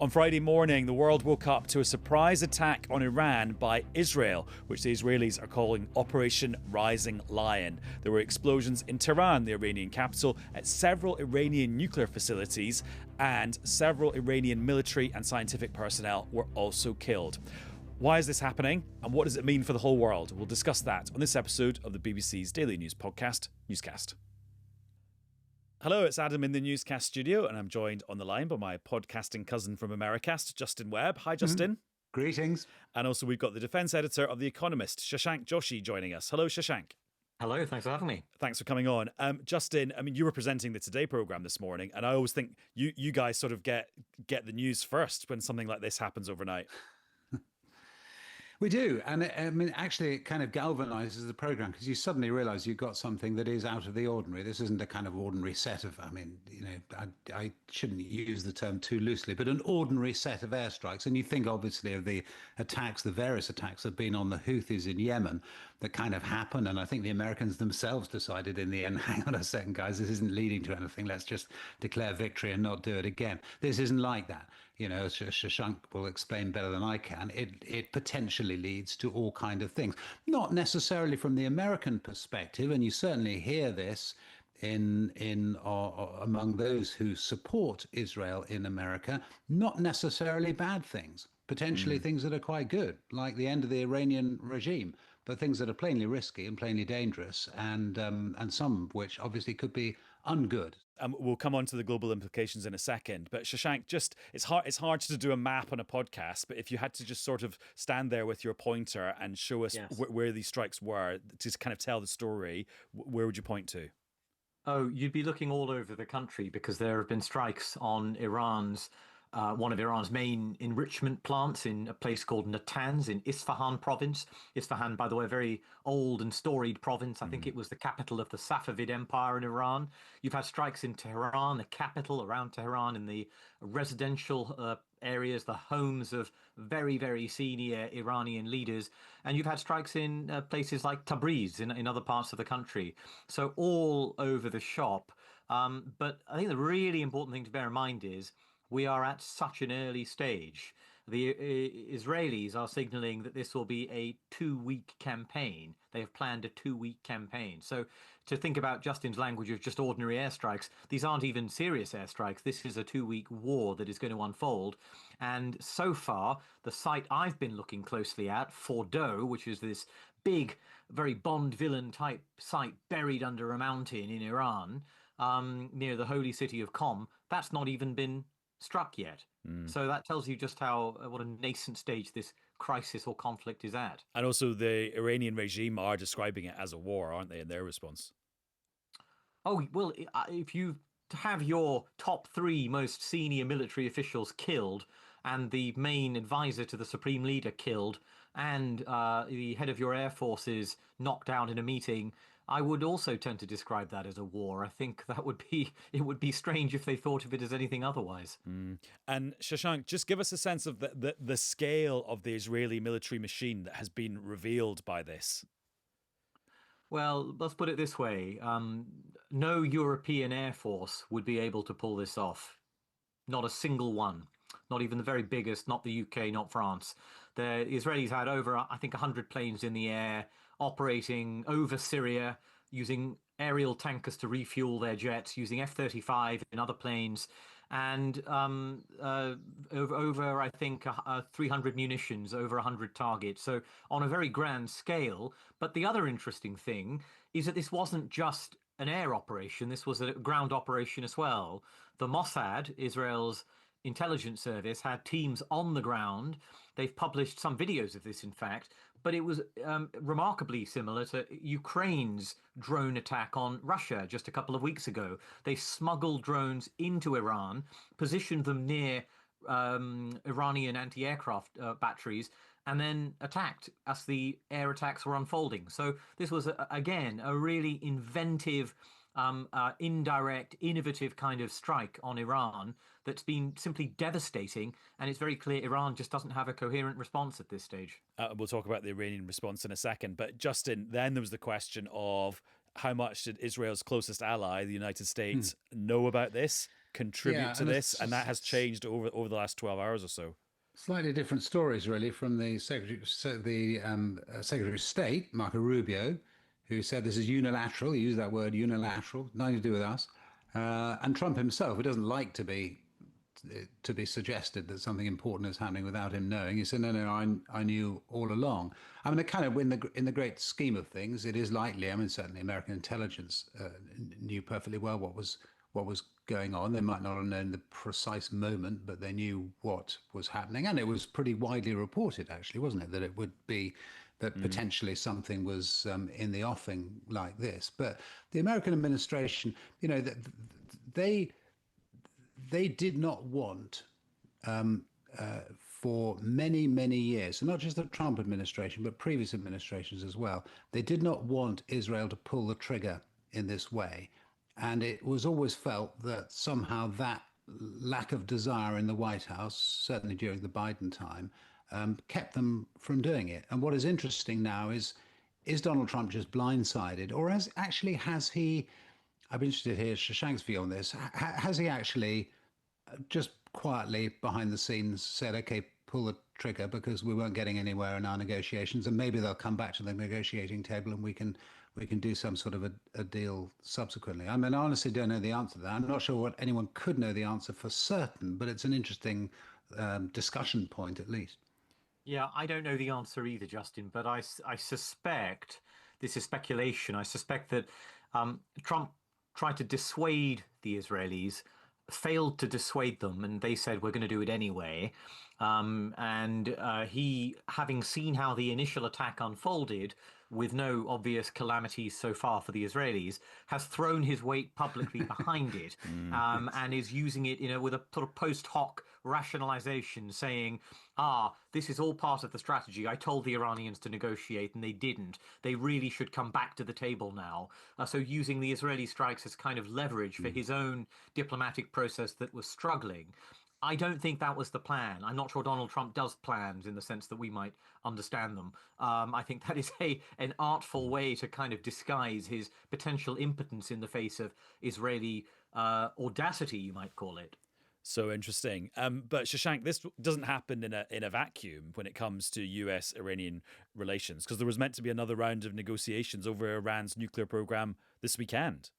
On Friday morning, the world woke up to a surprise attack on Iran by Israel, which the Israelis are calling Operation Rising Lion. There were explosions in Tehran, the Iranian capital, at several Iranian nuclear facilities, and several Iranian military and scientific personnel were also killed. Why is this happening, and what does it mean for the whole world? We'll discuss that on this episode of the BBC's daily news podcast, Newscast. Hello, it's Adam in the Newscast studio, and I'm joined on the line by my podcasting cousin from Americast, Justin Webb. Hi, Justin. Greetings. And also we've got the defence editor of The Economist, Shashank Joshi, joining us. Hello, Shashank. Hello, thanks for having me. Thanks for coming on. Justin, you were presenting the Today programme this morning, and I always think you guys sort of get the news first when something like this happens overnight. We do. And actually, it kind of galvanizes the program because you suddenly realize you've got something that is out of the ordinary. This isn't a kind of ordinary set of, I shouldn't use the term too loosely, but an ordinary set of airstrikes. And you think, obviously, of the various attacks that have been on the Houthis in Yemen that kind of happened. And I think the Americans themselves decided in the end, hang on a second, guys, this isn't leading to anything. Let's just declare victory and not do it again. This isn't like that. As Shashank will explain better than I can, it potentially leads to all kinds of things. Not necessarily from the American perspective, and you certainly hear this among those who support Israel in America, not necessarily bad things. Potentially things that are quite good, like the end of the Iranian regime, but things that are plainly risky and plainly dangerous, and some of which obviously could be ungood. We'll come on to the global implications in a second, but Shashank, it's hard to do a map on a podcast, but if you had to just sort of stand there with your pointer and show us where these strikes were to kind of tell the story, where would you point to? Oh, you'd be looking all over the country because there have been strikes on one of Iran's main enrichment plants in a place called Natanz in Isfahan province. Isfahan, by the way, a very old and storied province. I think it was the capital of the Safavid Empire in Iran. You've had strikes in Tehran, the capital, around Tehran, in the residential areas, the homes of very, very senior Iranian leaders. And you've had strikes in places like Tabriz, in other parts of the country. So all over the shop. But I think the really important thing to bear in mind is we are at such an early stage. The Israelis are signaling that this will be a 2-week campaign. They have planned a 2-week campaign. So to think about Justin's language of just ordinary airstrikes, these aren't even serious airstrikes. This is a 2-week war that is going to unfold. And so far, the site I've been looking closely at, Fordow, which is this big, very Bond villain type site buried under a mountain in Iran, near the holy city of Qom, that's not even been struck yet. So that tells you just what a nascent stage this crisis or conflict is at. And also the Iranian regime are describing it as a war, aren't they, in their response? Oh, well, if you have your top 3 most senior military officials killed and the main advisor to the supreme leader killed and the head of your air forces knocked out in a meeting, I would also tend to describe that as a war. I think it would be strange if they thought of it as anything otherwise. And Shashank, just give us a sense of the scale of the Israeli military machine that has been revealed by this. Well, let's put it this way. No European air force would be able to pull this off. Not a single one. Not even the very biggest, not the UK, not France. The Israelis had over, I think, 100 planes in the air operating over Syria, using aerial tankers to refuel their jets, using F-35 and other planes, and over I think, 300 munitions, over 100 targets. So on a very grand scale. But the other interesting thing is that this wasn't just an air operation. This was a ground operation as well. The Mossad, Israel's intelligence service, had teams on the ground. They've published some videos of this, in fact, but it was remarkably similar to Ukraine's drone attack on Russia just a couple of weeks ago. They smuggled drones into Iran, positioned them near Iranian anti-aircraft batteries, and then attacked as the air attacks were unfolding. So this was, again, a really inventive, indirect, innovative kind of strike on Iran that's been simply devastating. And it's very clear Iran just doesn't have a coherent response at this stage. We'll talk about the Iranian response in a second. But Justin, then there was the question of how much did Israel's closest ally, the United States, know about this? contribute to this, and that has changed over the last 12 hours or so. Slightly different stories, really, from the Secretary of State, Marco Rubio, who said this is unilateral. He used that word, unilateral, nothing to do with us. And Trump himself, who doesn't like to be suggested that something important is happening without him knowing. He said, no, I knew all along. I mean, kind of in the great scheme of things, it is likely. I mean, certainly American intelligence knew perfectly well what was going on. They might not have known the precise moment, but they knew what was happening. And it was pretty widely reported, actually, wasn't it, that it would be that potentially something was in the offing like this. But the American administration, they did not want for many, many years, so not just the Trump administration, but previous administrations as well, they did not want Israel to pull the trigger in this way. And it was always felt that somehow that lack of desire in the White House, certainly during the Biden time, kept them from doing it. And what is interesting now is Donald Trump just blindsided, or has he, I'm interested to hear Shashank's view on this, has he actually just quietly behind the scenes said, okay, pull the trigger because we weren't getting anywhere in our negotiations, and maybe they'll come back to the negotiating table and we can do some sort of a deal subsequently? I mean, I honestly don't know the answer to that. I'm not sure what anyone could know the answer for certain, but it's an interesting discussion point at least. Yeah, I don't know the answer either, Justin, but I suspect, this is speculation, I suspect that Trump tried to dissuade the Israelis, failed to dissuade them, and they said, we're going to do it anyway. He, having seen how the initial attack unfolded, with no obvious calamities so far for the Israelis, has thrown his weight publicly behind it, and is using it, with a sort of post hoc rationalization, saying, this is all part of the strategy. I told the Iranians to negotiate and they didn't. They really should come back to the table now. So using the Israeli strikes as kind of leverage for his own diplomatic process that was struggling. I don't think that was the plan. I'm not sure Donald Trump does plans in the sense that we might understand them. I think that is an artful way to kind of disguise his potential impotence in the face of Israeli audacity, you might call it. So interesting. But Shashank, this doesn't happen in a vacuum when it comes to US-Iranian relations, because there was meant to be another round of negotiations over Iran's nuclear program this weekend.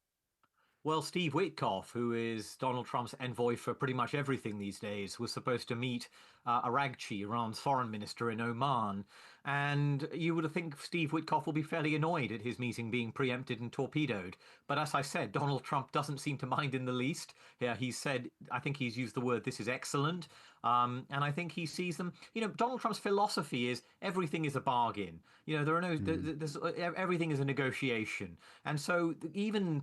Well, Steve Witkoff, who is Donald Trump's envoy for pretty much everything these days, was supposed to meet Araghchi, Iran's foreign minister, in Oman. And you would think Steve Witkoff will be fairly annoyed at his meeting being preempted and torpedoed. But as I said, Donald Trump doesn't seem to mind in the least. Yeah, he said, I think he's used the word, this is excellent. And I think he sees them. Donald Trump's philosophy is everything is a bargain. There are no, everything is a negotiation. And so even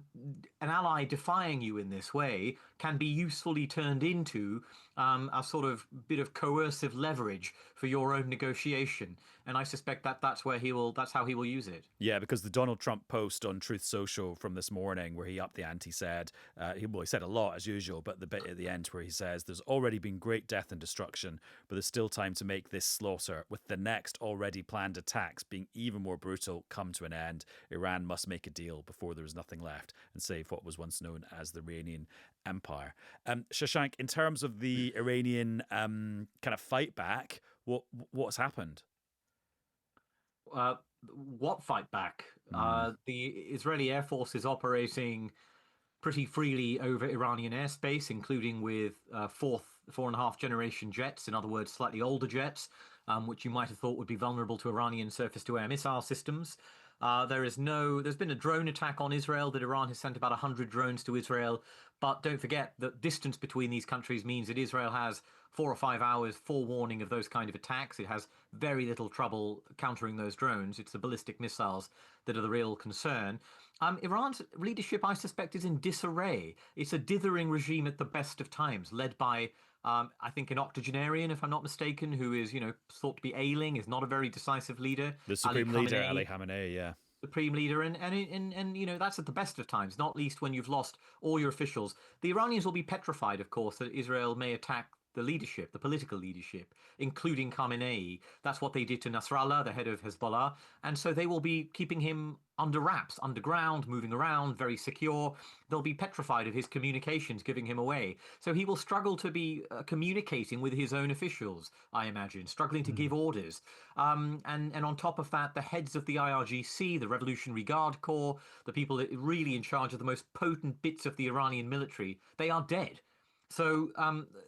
an ally defying you in this way can be usefully turned into a sort of bit of coercive leverage for your own negotiation. And I suspect that's how he will use it. Yeah, because the Donald Trump post on Truth Social from this morning, where he upped the ante, said, he said a lot as usual, but the bit at the end where he says, there's already been great death and destruction, but there's still time to make this slaughter, with the next already planned attacks being even more brutal, come to an end. Iran must make a deal before there is nothing left and save what was once known as the Iranian Empire. Shashank, in terms of the Iranian kind of fight back, what's happened? What fight back? The Israeli Air Force is operating pretty freely over Iranian airspace, including with four and a half generation jets, in other words, slightly older jets, which you might have thought would be vulnerable to Iranian surface-to-air missile systems. There's been a drone attack on Israel that Iran has sent about 100 drones to Israel. But don't forget that distance between these countries means that Israel has 4 or 5 hours forewarning of those kind of attacks. It has very little trouble countering those drones. It's the ballistic missiles that are the real concern. Iran's leadership, I suspect, is in disarray. It's a dithering regime at the best of times, led by, I think, an octogenarian, if I'm not mistaken, who is, thought to be ailing, is not a very decisive leader. The supreme leader, Ali Khamenei, yeah. Supreme leader, and that's at the best of times, not least when you've lost all your officials. The Iranians will be petrified, of course, that Israel may attack the leadership, the political leadership, including Khamenei. That's what they did to Nasrallah, the head of Hezbollah. And so they will be keeping him under wraps, underground, moving around, very secure. They'll be petrified of his communications, giving him away. So he will struggle to be communicating with his own officials, I imagine, struggling to give orders. And on top of that, the heads of the IRGC, the Revolutionary Guard Corps, the people that really in charge of the most potent bits of the Iranian military, they are dead. So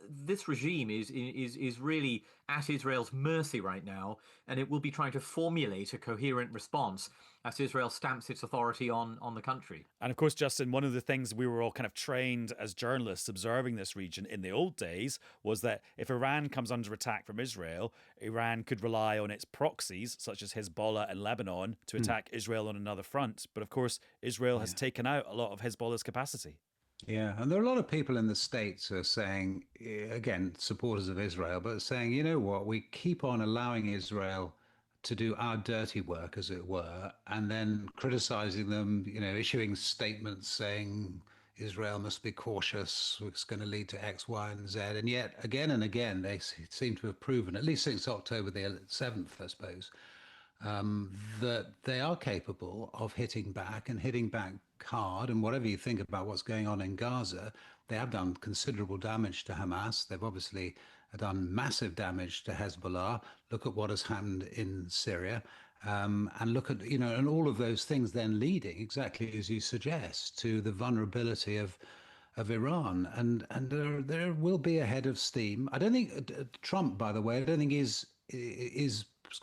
this regime is really at Israel's mercy right now, and it will be trying to formulate a coherent response as Israel stamps its authority on the country. And of course, Justin, one of the things we were all kind of trained as journalists observing this region in the old days was that if Iran comes under attack from Israel, Iran could rely on its proxies, such as Hezbollah and Lebanon, to attack Israel on another front. But of course, Israel has taken out a lot of Hezbollah's capacity. Yeah, and there are a lot of people in the States who are saying, again, supporters of Israel, but saying, you know what, we keep on allowing Israel to do our dirty work, as it were, and then criticizing them, issuing statements saying Israel must be cautious, it's going to lead to X, Y, and Z. And yet, again and again, they seem to have proven, at least since October the 7th, I suppose, that they are capable of hitting back and hitting back hard. And whatever you think about what's going on in Gaza, they have done considerable damage to Hamas. They've obviously done massive damage to Hezbollah. Look at what has happened in Syria. And look at, and all of those things then leading, exactly as you suggest, to the vulnerability of Iran. And there will be a head of steam. I don't think Trump, by the way, I don't think is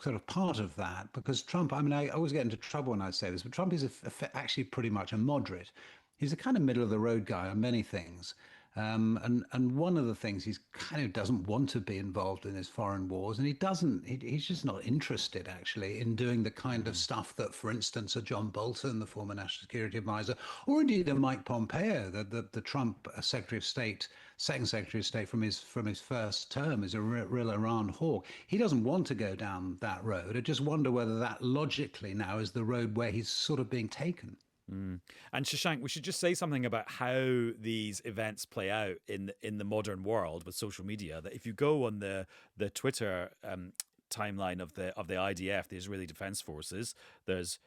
sort of part of that, because Trump, I always get into trouble when I say this, but Trump is actually pretty much a moderate. He's a kind of middle of the road guy on many things. And one of the things he's kind of doesn't want to be involved in is foreign wars, and he's just not interested actually in doing the kind of stuff that, for instance, a John Bolton, the former national security advisor, or indeed a Mike Pompeo, the Trump Secretary of State, second Secretary of State from his first term, is a real Iran hawk. He doesn't want to go down that road. I just wonder whether that logically now is the road where he's sort of being taken. And Shashank, we should just say something about how these events play out in the modern world with social media. That if you go on the Twitter timeline of the IDF, the Israeli Defense Forces, there's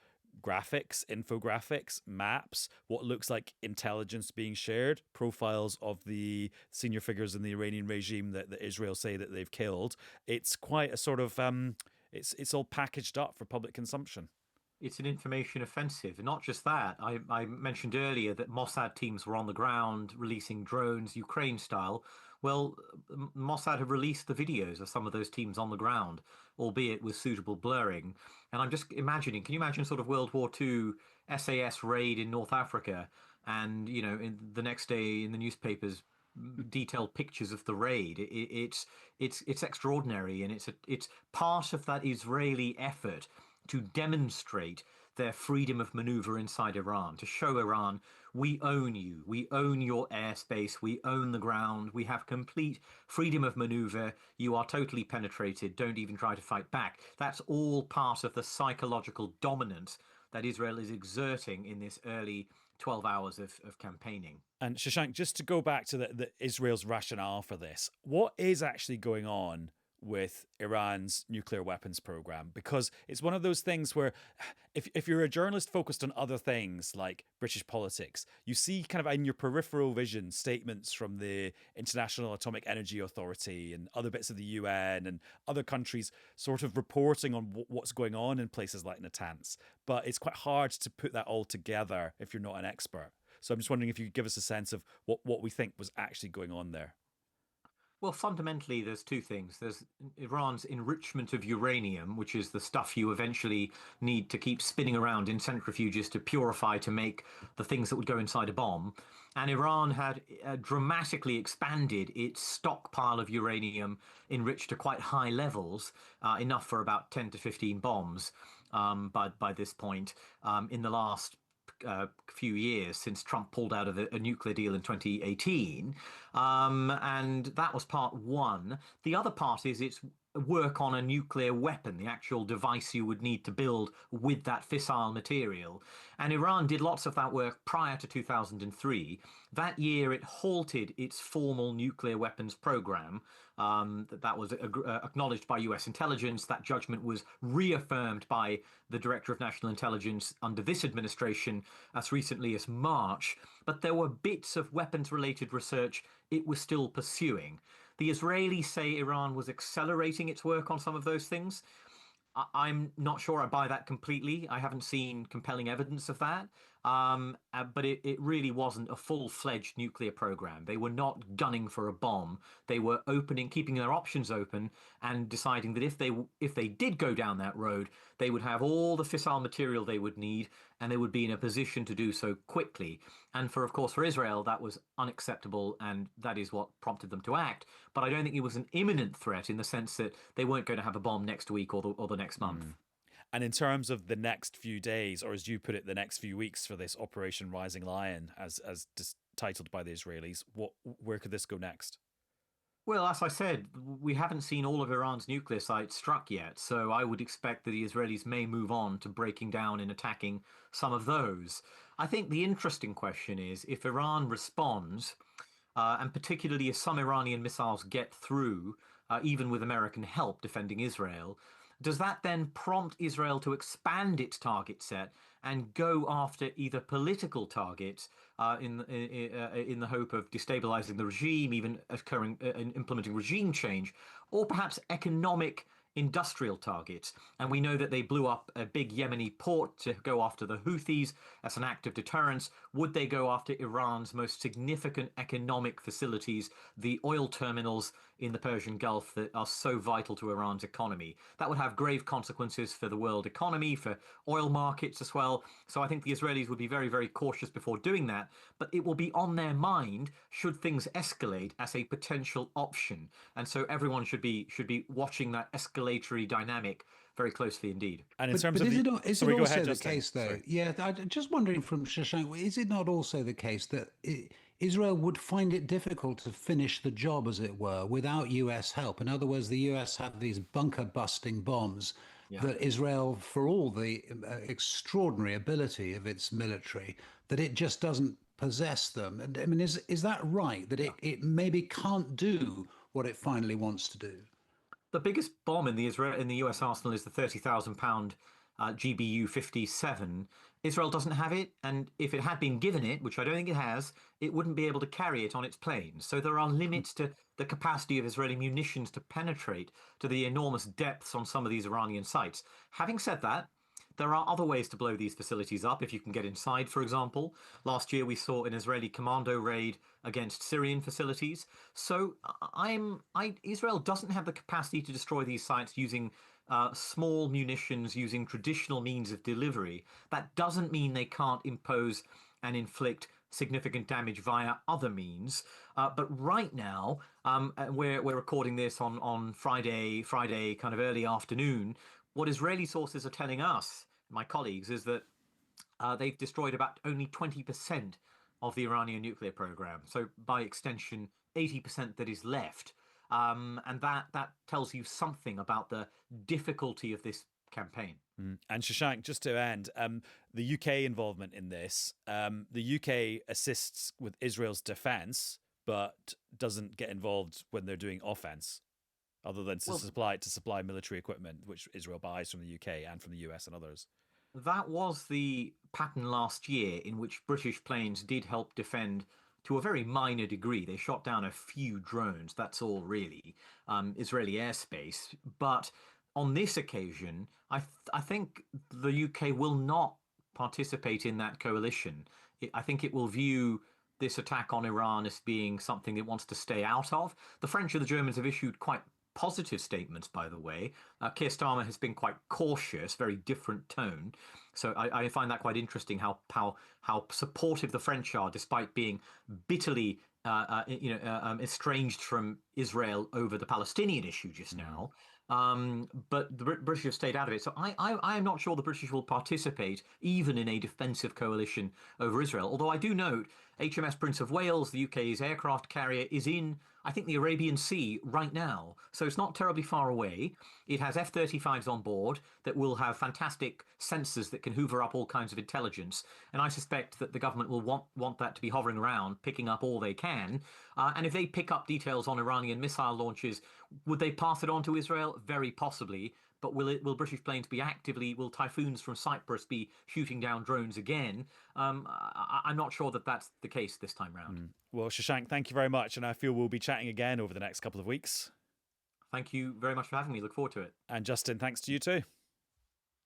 graphics, infographics, maps, what looks like intelligence being shared, profiles of the senior figures in the Iranian regime that Israel say that they've killed. It's quite a sort of it's all packaged up for public consumption. It's an information offensive. And not just that, I mentioned earlier that Mossad teams were on the ground releasing drones, Ukraine style. Well, Mossad have released the videos of some of those teams on the ground, albeit with suitable blurring. And I'm just imagining, can you imagine sort of World War II SAS raid in North Africa? And, in the next day in the newspapers, detailed pictures of the raid. It's extraordinary, and it's part of that Israeli effort to demonstrate their freedom of maneuver inside Iran, to show Iran, we own you, we own your airspace, we own the ground, we have complete freedom of maneuver, you are totally penetrated, don't even try to fight back. That's all part of the psychological dominance that Israel is exerting in this early 12 hours of campaigning. And Shashank, just to go back to the Israel's rationale for this, what is actually going on with Iran's nuclear weapons program? Because it's one of those things where if you're a journalist focused on other things like British politics, you see kind of in your peripheral vision statements from the International Atomic Energy Authority and other bits of the UN and other countries sort of reporting on what's going on in places like Natanz. But it's quite hard to put that all together if you're not an expert. So I'm just wondering if you could give us a sense of what we think was actually going on there. Well, fundamentally, there's two things. There's Iran's enrichment of uranium, which is the stuff you eventually need to keep spinning around in centrifuges to purify to make the things that would go inside a bomb. And Iran had dramatically expanded its stockpile of uranium enriched to quite high levels, enough for about 10 to 15 bombs by this point in the last few years since Trump pulled out of a nuclear deal in 2018. And that was part one. The other part is its work on a nuclear weapon, the actual device you would need to build with that fissile material. And Iran did lots of that work prior to 2003. That year, it halted its formal nuclear weapons program. That was acknowledged by US intelligence. That judgment was reaffirmed by the Director of National Intelligence under this administration as recently as March. But there were bits of weapons-related research it was still pursuing. The Israelis say Iran was accelerating its work on some of those things. I'm not sure I buy that completely. I haven't seen compelling evidence of that. But it really wasn't a full-fledged nuclear program. They were not gunning for a bomb. They were keeping their options open and deciding that if they did go down that road, they would have all the fissile material they would need, and they would be in a position to do so quickly. And of course, for Israel, that was unacceptable, and that is what prompted them to act. But I don't think it was an imminent threat in the sense that they weren't going to have a bomb next week or the next month. And in terms of the next few days, or as you put it, the next few weeks for this Operation Rising Lion, as titled by the Israelis, where could this go next? Well, as I said, we haven't seen all of Iran's nuclear sites struck yet, so I would expect that the Israelis may move on to breaking down and attacking some of those. I think the interesting question is if Iran responds, and particularly if some Iranian missiles get through, even with American help defending Israel, does that then prompt Israel to expand its target set and go after either political targets in the hope of destabilizing the regime, even implementing regime change, or perhaps economic industrial targets? And we know that they blew up a big Yemeni port to go after the Houthis as an act of deterrence. Would they go after Iran's most significant economic facilities, the oil terminals in the Persian Gulf that are so vital to Iran's economy? That would have grave consequences for the world economy, for oil markets as well. So I think the Israelis would be very, very cautious before doing that, but it will be on their mind should things escalate as a potential option. And so everyone should be watching that escalatory dynamic very closely indeed. And in terms but of is it also the Justin. case, though? Sorry. Yeah, I'm just wondering from Shashank, is it not also the case that Israel would find it difficult to finish the job, as it were, without US help? In other words, the US have these bunker-busting bombs that Israel, for all the extraordinary ability of its military, that it just doesn't possess them. And I mean, is that right, that it maybe can't do what it finally wants to do? The biggest bomb in the US arsenal is the 30,000-pound GBU 57. Israel doesn't have it, and if it had been given it, which I don't think it has, it wouldn't be able to carry it on its planes. So there are limits to the capacity of Israeli munitions to penetrate to the enormous depths on some of these Iranian sites. Having said that, there are other ways to blow these facilities up if you can get inside, for example. Last year we saw an Israeli commando raid against Syrian facilities. So Israel doesn't have the capacity to destroy these sites using small munitions, using traditional means of delivery. That doesn't mean they can't impose and inflict significant damage via other means. But right now, we're recording this on Friday kind of early afternoon. What Israeli sources are telling us, my colleagues, is that they've destroyed about only 20% of the Iranian nuclear program. So by extension, 80% that is left. And that tells you something about the difficulty of this campaign. And Shashank, just to end, the UK involvement in this, the UK assists with Israel's defense, but doesn't get involved when they're doing offense, other than to supply military equipment, which Israel buys from the UK and from the US and others. That was the pattern last year in which British planes did help defend to a very minor degree. They shot down a few drones, that's all really, Israeli airspace. But on this occasion, I think the UK will not participate in that coalition. I think it will view this attack on Iran as being something it wants to stay out of. The French and the Germans have issued quite positive statements, by the way. Keir Starmer has been quite cautious, very different tone. So I find that quite interesting how supportive the French are, despite being bitterly estranged from Israel over the Palestinian issue just now. But the British have stayed out of it. So I am not sure the British will participate even in a defensive coalition over Israel. Although I do note HMS Prince of Wales, the UK's aircraft carrier, is in, I think, the Arabian Sea right now. So it's not terribly far away. It has F-35s on board that will have fantastic sensors that can hoover up all kinds of intelligence. And I suspect that the government will want that to be hovering around, picking up all they can. And if they pick up details on Iranian missile launches, would they pass it on to Israel? Very possibly. But will British planes be will typhoons from Cyprus be shooting down drones again? I'm not sure that that's the case this time round. Well, Shashank, thank you very much. And I feel we'll be chatting again over the next couple of weeks. Thank you very much for having me. Look forward to it. And Justin, thanks to you too.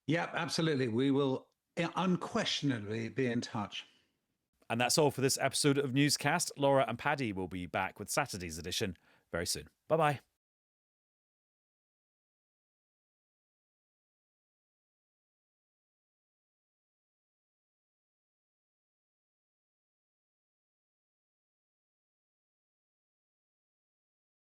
Yeah, absolutely. We will unquestionably be in touch. And that's all for this episode of Newscast. Laura and Paddy will be back with Saturday's edition very soon. Bye-bye.